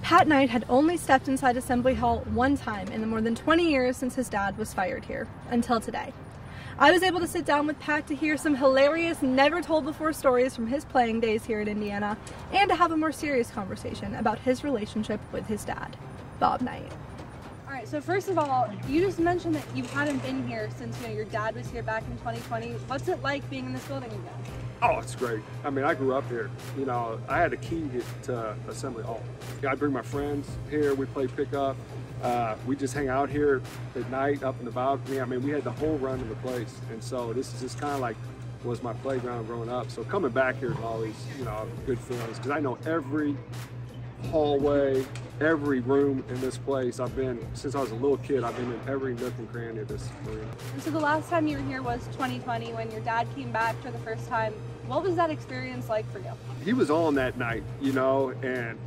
Pat Knight had only stepped inside Assembly Hall one time in the more than 20 years since his dad was fired here, until today. I was able to sit down with Pat to hear some hilarious, never-told-before stories from his playing days here at Indiana, and to have a more serious conversation about his relationship with his dad, Bob Knight. All right, so first of all, you just mentioned that you hadn't been here since your dad was here back in 2020. What's it like being in this building again? Oh, it's great. I mean, I grew up here. I had a key to Assembly Hall. I bring my friends here. We play pickup. We just hang out here at night up in the balcony. I mean, we had the whole run of the place. And so this is just kind of like was my playground growing up. So coming back here is always, good feelings because I know every hallway, every room in this place. I've been, since I was a little kid, I've been in every nook and cranny of this arena. And so the last time you were here was 2020 when your dad came back for the first time. What was that experience like for you? He was on that night, and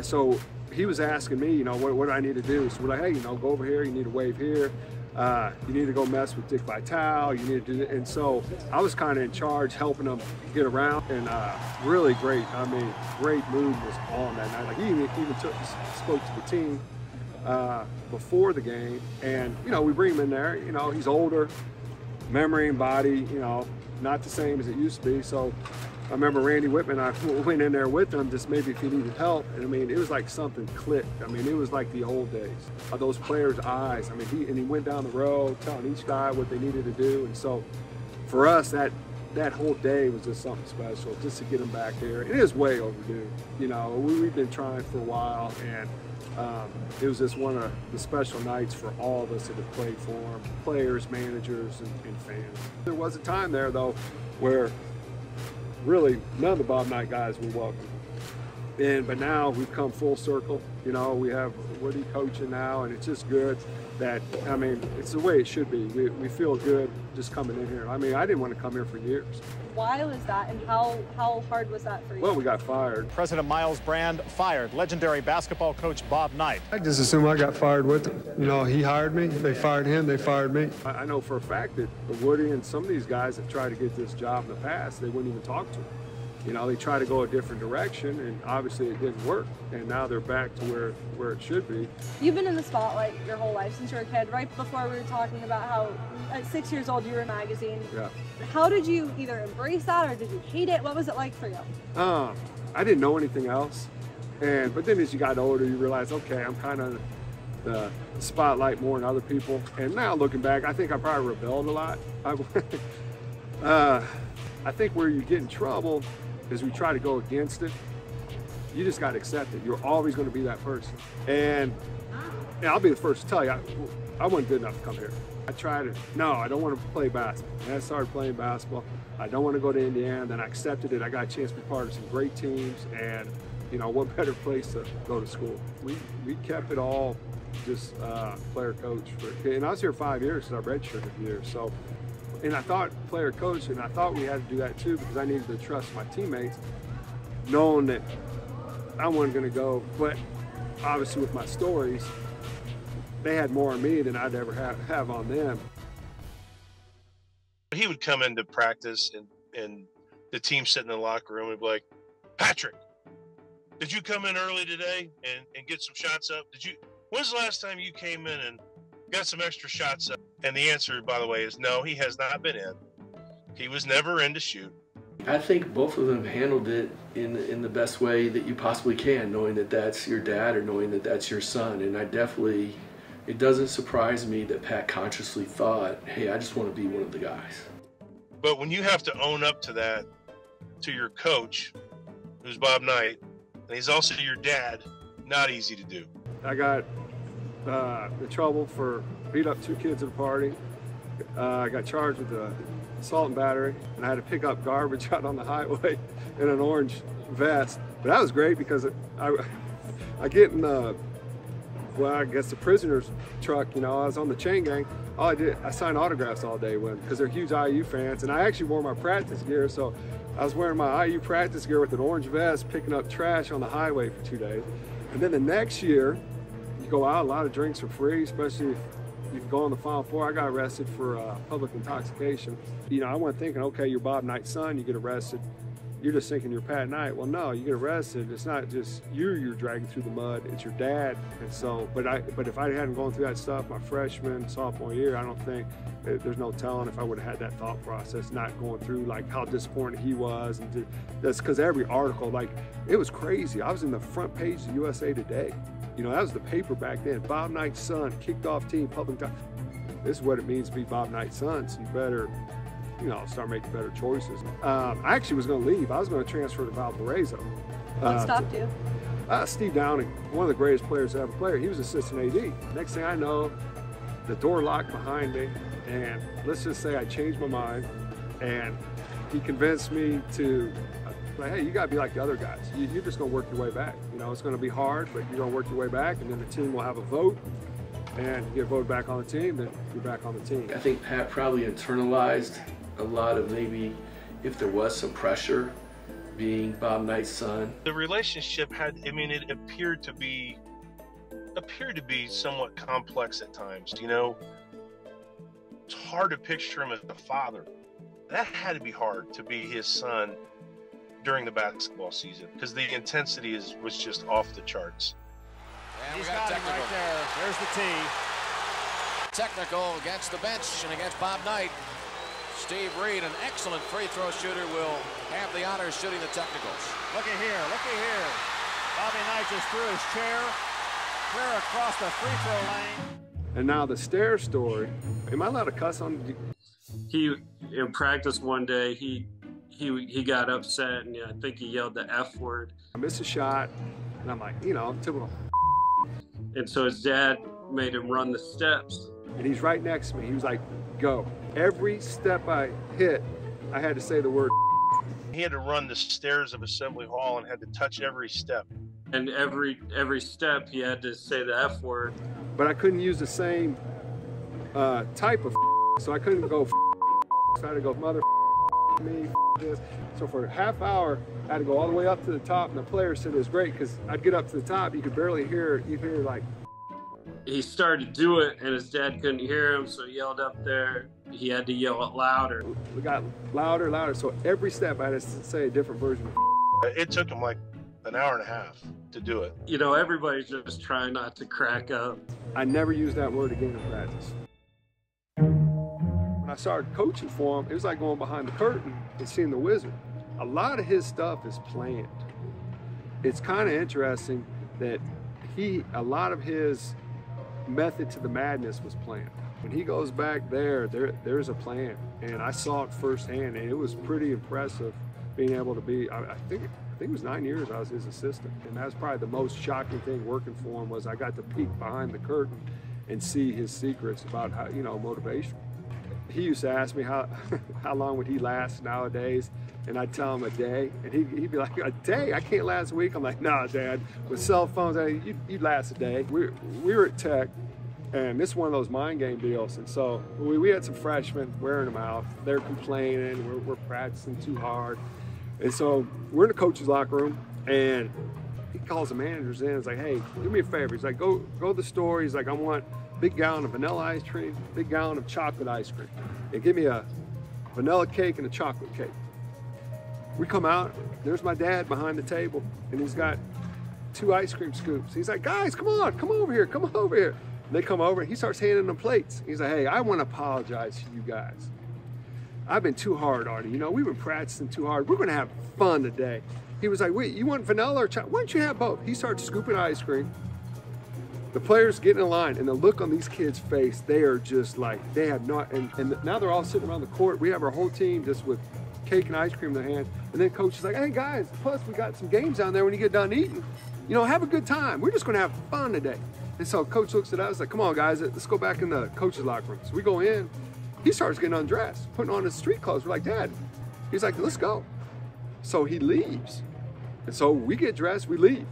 so he was asking me, what do I need to do? So we're like, hey, go over here, you need to wave here. You need to go mess with Dick Vitale, you need to do that. And so I was kind of in charge, helping him get around, and really great. I mean, great mood was on that night. Like he even spoke to the team before the game, and we bring him in there. He's older, memory and body, not the same as it used to be. So I remember Randy Whitman, I went in there with him, just maybe if he needed help. And I mean, it was like something clicked. I mean, it was like the old days of those players' eyes. I mean, he went down the road telling each guy what they needed to do. And so for us, that whole day was just something special, just to get him back there. It is way overdue. We've been trying for a while, and it was just one of the special nights for all of us that have played for him, players, managers, and fans. There was a time there, though, where really none of the Bob Knight guys were welcome. But now we've come full circle. We have Woody coaching now, and it's just good that, I mean, it's the way it should be. We feel good just coming in here. I mean, I didn't want to come here for years. Why was that, and how hard was that for you? Well, we got fired. President Miles Brand fired legendary basketball coach Bob Knight. I just assume I got fired with him. He hired me, they fired him, they fired me. I know for a fact that Woody and some of these guys that tried to get this job in the past, they wouldn't even talk to him. They tried to go a different direction, and obviously it didn't work. And now they're back to where it should be. You've been in the spotlight your whole life since you were a kid. Right before we were talking about how at 6 years old you were in a magazine. Yeah. How did you either embrace that or did you hate it? What was it like for you? I didn't know anything else. But then as you got older, you realize, okay, I'm kind of the spotlight more than other people. And now looking back, I think I probably rebelled a lot. I think where you get in trouble is we try to go against it. You just got to accept it. You're always going to be that person. And I'll be the first to tell you, I wasn't good enough to come here. I don't want to play basketball. And I started playing basketball. I don't want to go to Indiana. Then I accepted it. I got a chance to be part of some great teams. And, what better place to go to school? We kept it all just player coach. And I was here 5 years because I redshirted years. So. And I thought player coach, and I thought we had to do that too because I needed to trust my teammates, knowing that I wasn't going to go. But obviously with my stories, they had more on me than I'd ever have on them. He would come into practice and the team sitting in the locker room would be like, Patrick, did you come in early today and get some shots up? When's the last time you came in and got some extra shots up? And the answer, by the way, is no, he has not been in. He was never in to shoot. I think both of them handled it in the best way that you possibly can, knowing that that's your dad or knowing that that's your son. And it doesn't surprise me that Pat consciously thought, hey, I just want to be one of the guys. But when you have to own up to that, to your coach, who's Bob Knight, and he's also your dad, not easy to do. I got in trouble for beat up 2 kids at a party. I got charged with assault and battery, and I had to pick up garbage out on the highway in an orange vest. But that was great because I get in the, I guess the prisoner's truck, I was on the chain gang. All I did, I signed autographs all day because they're huge IU fans, and I actually wore my practice gear, so I was wearing my IU practice gear with an orange vest, picking up trash on the highway for 2 days. And then the next year, you go out, a lot of drinks are free, especially if you can go on the Final Four. I got arrested for public intoxication. You know, I went thinking, okay, you're Bob Knight's son, you get arrested. You're just thinking you're Pat Knight. Well, no, you get arrested. It's not just you're dragging through the mud. It's your dad. And so, but if I hadn't gone through that stuff my freshman, sophomore year, I don't think there's no telling if I would have had that thought process, not going through like how disappointed he was. And that's because every article, like, it was crazy. I was in the front page of USA Today. You know, that was the paper back then. Bob Knight's son, kicked off team, public. This is what it means to be Bob Knight's son. So you better, you know, start making better choices. I actually was going to leave. I was going to transfer to Valparaiso. What stopped you? Steve Downing, one of the greatest players to ever play. He was assistant AD. Next thing I know, the door locked behind me, and let's just say I changed my mind, and he convinced me to, like, hey, you got to be like the other guys. You're just going to work your way back. You know, it's going to be hard, but you're going to work your way back, and then the team will have a vote, and you get voted back on the team, then you're back on the team. I think Pat probably internalized a lot of maybe if there was some pressure being Bob Knight's son. The relationship had, I mean, it appeared to be somewhat complex at times. You know, it's hard to picture him as a father. That had to be hard to be his son during the basketball season because the intensity was just off the charts. And he's got him right there. There's the tee. Technical against the bench and against Bob Knight. Steve Reed, an excellent free throw shooter, will have the honors shooting the technicals. Looky here, looky here. Bobby Knight just threw his chair clear across the free throw lane. And now the Stair story. Am I allowed to cuss on? He in practice one day he got upset and I think he yelled the F word. I missed a shot, and I'm like, you know, typical. And so his dad made him run the steps. And he's right next to me. He was like, go. Every step I hit, I had to say the word. He had to run the stairs of Assembly Hall and had to touch every step. And every step he had to say the F word. But I couldn't use the same type of so I couldn't go so I had to go mother me this. So for a half hour, I had to go all the way up to the top, and the players said it was great because I'd get up to the top, you could barely hear, you'd hear like. He started to do it, and his dad couldn't hear him, so he yelled up there. He had to yell it louder. We got louder, louder. So every step I had to say a different version. It took him like an hour and a half to do it. You know, everybody's just trying not to crack up. I never used that word again in practice. When I started coaching for him, it was like going behind the curtain and seeing the Wizard. A lot of his stuff is planned. It's kind of interesting that a lot of his method to the madness was planned. When he goes back there's a plan, and I saw it firsthand, and it was pretty impressive being able to be. I think it was 9 years I was his assistant, and that's probably the most shocking thing working for him was I got to peek behind the curtain and see his secrets about how, you know, motivation. He used to ask me how long would he last nowadays, and I'd tell him a day, and he'd be like, a day? I can't last a week. I'm like, nah, Dad. With cell phones, you'd last a day. We were at Tech, and this is one of those mind game deals. And so we had some freshmen wearing them out. They're complaining. We're practicing too hard. And so we're in the coach's locker room, and he calls the managers in. He's like, hey, do me a favor. He's like, go to the store. He's like, I want a big gallon of vanilla ice cream, big gallon of chocolate ice cream, and give me a vanilla cake and a chocolate cake. We come out, there's my dad behind the table, and he's got 2 ice cream scoops. He's like, guys, come over here, come over here. And they come over, and he starts handing them plates. He's like, hey, I want to apologize to you guys. I've been too hard on you. You know, we've been practicing too hard. We're going to have fun today. He was like, wait, you want vanilla or chocolate? Why don't you have both? He starts scooping ice cream. The players get in line, and the look on these kids' face, they are just like, they have not, and now they're all sitting around the court. We have our whole team just with cake and ice cream in their hand. And then coach is like, hey guys, plus we got some games down there when you get done eating. You know, have a good time. We're just going to have fun today. And so coach looks at us like, come on guys, let's go back in the coach's locker room. So we go in. He starts getting undressed, putting on his street clothes. We're like, Dad. He's like, let's go. So he leaves. And so we get dressed, we leave.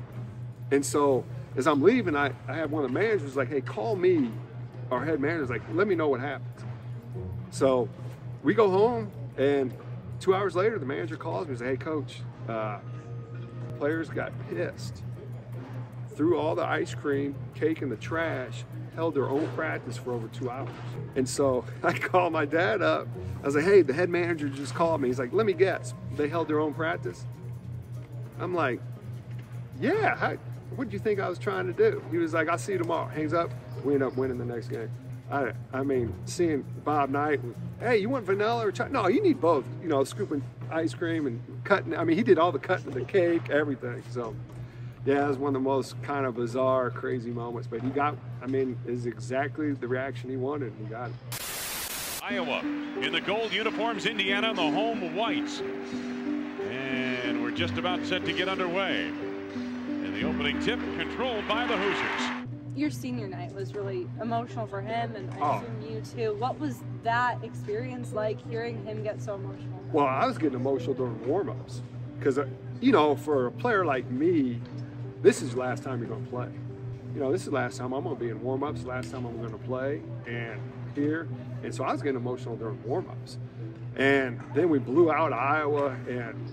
And so as I'm leaving, I have one of the managers like, hey, call me. Our head manager's like, let me know what happens. So we go home, and 2 hours later, the manager calls me and says, hey, coach, players got pissed, threw all the ice cream, cake in the trash, held their own practice for over 2 hours. And so I called my dad up. I was like, hey, the head manager just called me. He's like, let me guess, they held their own practice? I'm like, yeah, what did you think I was trying to do? He was like, I'll see you tomorrow. Hangs up, we end up winning the next game. I mean, seeing Bob Knight, hey, you want vanilla or chocolate? No, you need both, you know, scooping ice cream and cutting. I mean, he did all the cutting of the cake, everything. So, yeah, it was one of the most kind of bizarre, crazy moments. But he got, I mean, is exactly the reaction he wanted. He got it. Iowa in the gold uniforms, Indiana in the home whites. And we're just about set to get underway. And the opening tip controlled by the Hoosiers. Your senior night was really emotional for him, and I assume you too. What was that experience like, hearing him get so emotional? Well, I was getting emotional during warm-ups because, you know, for a player like me, this is the last time you're going to play. You know, this is the last time I'm going to be in warm-ups, last time I'm going to play and here. And so I was getting emotional during warm-ups. And then we blew out Iowa, and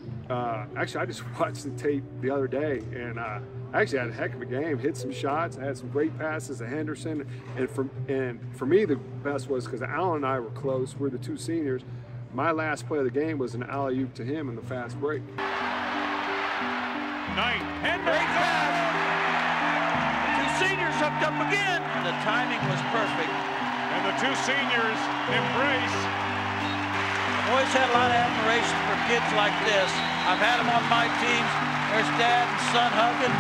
actually I just watched the tape the other day, and I actually had a heck of a game, hit some shots, I had some great passes to Henderson, and for me the best was because Alan and I were close, we're the two seniors. My last play of the game was an alley-oop to him in the fast break. Knight, Henderson! Two seniors hooked up again. The timing was perfect. And the two seniors embrace. I've always had a lot of admiration for kids like this. I've had them on my teams. There's dad and son hugging.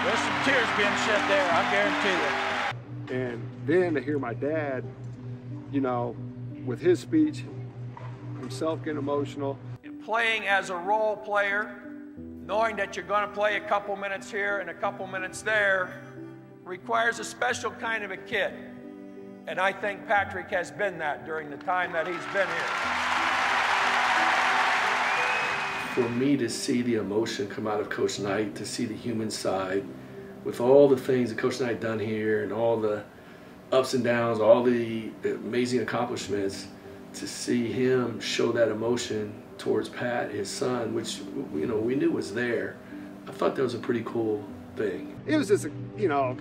There's some tears being shed there, I guarantee you. And then to hear my dad, you know, with his speech, himself getting emotional. Playing as a role player, knowing that you're going to play a couple minutes here and a couple minutes there, requires a special kind of a kid. And I think Patrick has been that during the time that he's been here. For me to see the emotion come out of Coach Knight, to see the human side, with all the things that Coach Knight done here and all the ups and downs, all the amazing accomplishments, to see him show that emotion towards Pat, his son, which, you know, we knew was there, I thought that was a pretty cool thing. It was just, you know,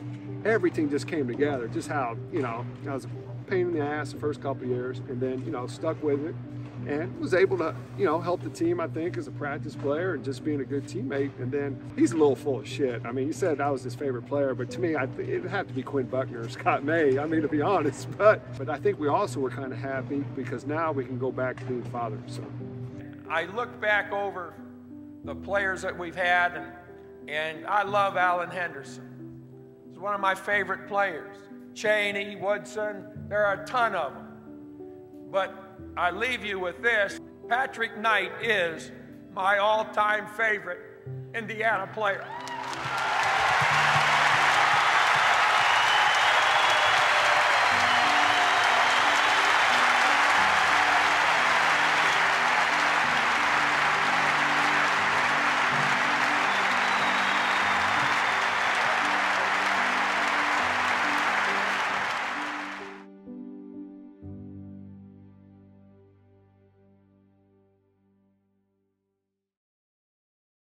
everything just came together, just how, you know, I was a pain in the ass the first couple of years, and then, you know, stuck with it and was able to, you know, help the team, I think, as a practice player and just being a good teammate. And then he's a little full of shit. I mean, he said I was his favorite player, but to me, it'd have to be Quinn Buckner or Scott May, I mean, to be honest. But I think we also were kind of happy because now we can go back to being father and son. I look back over the players that we've had, and I love Alan Henderson. He's one of my favorite players. Cheney, Woodson, there are a ton of them. But I leave you with this. Patrick Knight is my all-time favorite Indiana player.